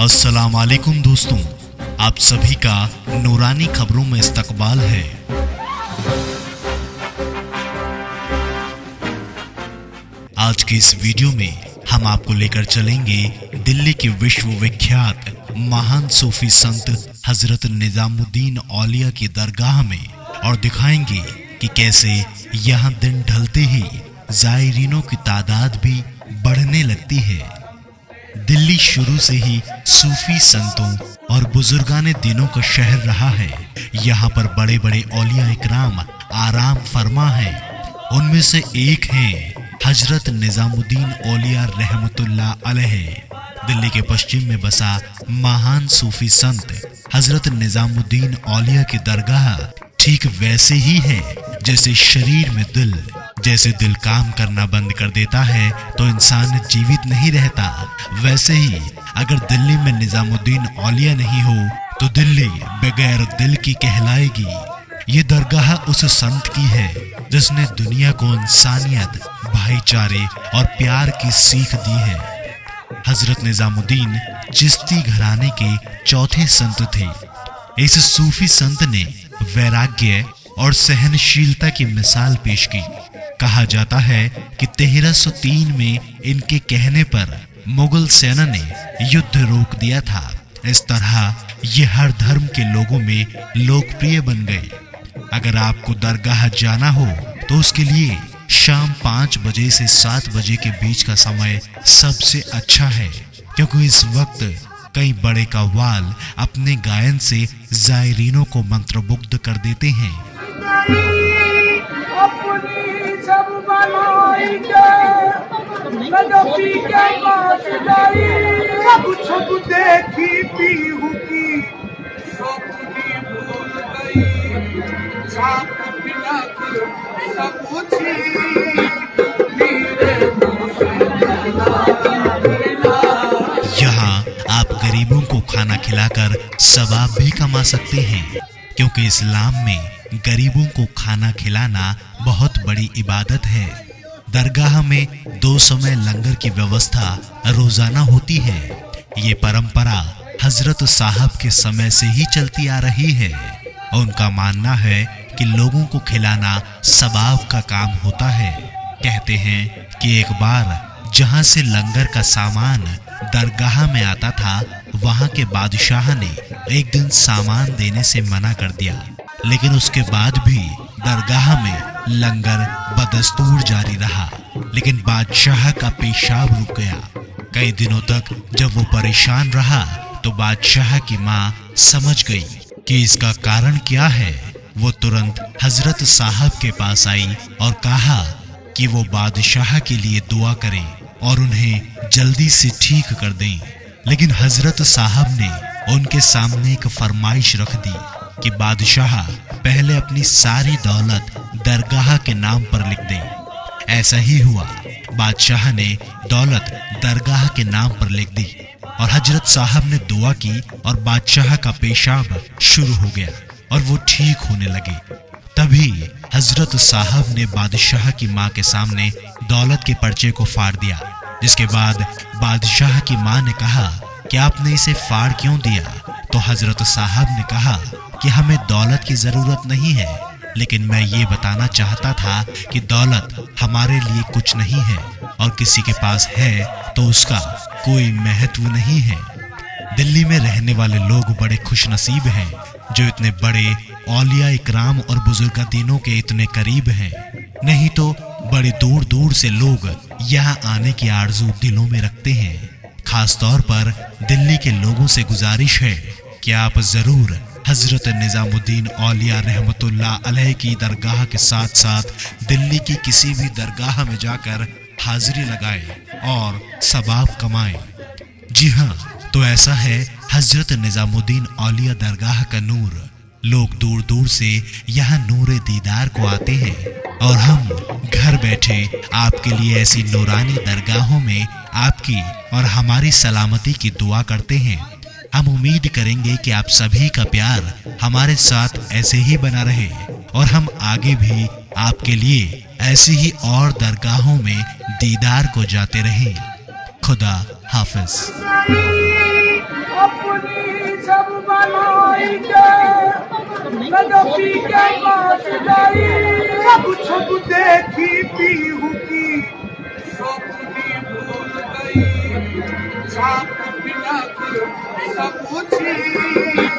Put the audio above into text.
अस्सलाम वालेकुम दोस्तों, आप सभी का नूरानी खबरों में इस्तकबाल है। आज के इस वीडियो में हम आपको लेकर चलेंगे दिल्ली के विश्वविख्यात महान सूफी संत हजरत निजामुद्दीन औलिया की दरगाह में और दिखाएंगे कि कैसे यहाँ दिन ढलते ही जायरीनों की तादाद भी बढ़ने लगती है। दिल्ली शुरू से ही सूफी संतों और बुजुर्गाने दिनों का शहर रहा है। यहाँ पर बड़े बड़े औलिया इकराम आराम फरमा हैं। उनमें से एक हैं हजरत निजामुद्दीन औलिया रहमतुल्लाह अलैह। दिल्ली के पश्चिम में बसा महान सूफी संत हजरत निजामुद्दीन औलिया की दरगाह ठीक वैसे ही है जैसे शरीर में दिल। जैसे दिल काम करना बंद कर देता है तो इंसान जीवित नहीं रहता, वैसे ही अगर दिल्ली में निजामुद्दीन औलिया नहीं हो तो दिल्ली बगैर दिल की कहलाएगी। ये दरगाह उस संत की है जिसने दुनिया को इंसानियत, भाईचारे और प्यार की सीख दी है। हजरत निजामुद्दीन चिश्ती घराने के चौथे संत थे। इस सूफी संत ने वैराग्य और सहनशीलता की मिसाल पेश की। कहा जाता है कि 1303 में इनके कहने पर मुगल सेना ने युद्ध रोक दिया था। इस तरह ये हर धर्म के लोगों में लोकप्रिय बन गए। अगर आपको दरगाह जाना हो तो उसके लिए शाम 5 बजे से 7 बजे के बीच का समय सबसे अच्छा है, क्योंकि इस वक्त कई बड़े कव्वाल अपने गायन से जायरीनों को मंत्रमुग्ध कर देते हैं। यहाँ आप गरीबों को खाना खिलाकर सवाब भी कमा सकते हैं, क्योंकि इस्लाम में गरीबों को खाना खिलाना बहुत बड़ी इबादत है। दरगाह में 2 समय लंगर की व्यवस्था रोजाना होती है। ये परंपरा हजरत साहब के समय से ही चलती आ रही है। उनका मानना है कि लोगों को खिलाना सवाब का काम होता है। कहते हैं कि एक बार जहां से लंगर का सामान दरगाह में आता था, वहां के बादशाह ने एक दिन सामान देने से मना कर दिया, लेकिन उसके बाद भी दरगाह में लंगर बदस्तूर जारी रहा। लेकिन बादशाह का पेशाब रुक गया। कई दिनों तक जब वो परेशान रहा तो बादशाह की माँ समझ गई कि इसका कारण क्या है। वो तुरंत हजरत साहब के पास आई और कहा कि वो बादशाह के लिए दुआ करें और उन्हें जल्दी से ठीक कर दें। लेकिन हजरत साहब ने उनके सामने एक फरमाइश रख दी कि बादशाह पहले अपनी सारी दौलत दरगाह के नाम पर लिख दे। ऐसा ही हुआ। बादशाह ने दौलत दरगाह के नाम पर लिख दी और हजरत साहब ने दुआ की और बादशाह का पेशाब शुरू हो गया और वो ठीक होने लगे। तभी हजरत साहब ने बादशाह की माँ के सामने दौलत के पर्चे को फाड़ दिया, जिसके बाद बादशाह की माँ ने कहा कि आपने इसे फाड़ क्यों दिया? तो हजरत साहब ने कहा कि हमें दौलत की जरूरत नहीं है, लेकिन मैं ये बताना चाहता था कि दौलत हमारे लिए कुछ नहीं है और किसी के पास है तो उसका कोई महत्व नहीं है। दिल्ली में रहने वाले लोग बड़े खुशनसीब हैं जो इतने बड़े औलिया इकराम और बुजुर्गादीनों के इतने करीब हैं। नहीं तो बड़ी दूर दूर से लोग यहाँ आने की आरज़ू दिलों में रखते हैं। खास तौर पर दिल्ली के लोगों से गुजारिश है कि आप जरूर हजरत निजामुद्दीन औलिया रहमतुल्लाह अलैह की दरगाह के साथ साथ दिल्ली की किसी भी दरगाह में जाकर हाजिरी लगाएं और सवाब कमाएं। जी हाँ, तो ऐसा है हजरत निजामुद्दीन औलिया दरगाह का नूर। लोग दूर दूर से यहाँ नूरे दीदार को आते हैं और हम घर बैठे आपके लिए ऐसी नूरानी दरगाहों में आपकी और हमारी सलामती की दुआ करते हैं। हम उम्मीद करेंगे कि आप सभी का प्यार हमारे साथ ऐसे ही बना रहे और हम आगे भी आपके लिए ऐसी ही और दरगाहों में दीदार को जाते रहें। खुदा हाफिज। छाप बिना सब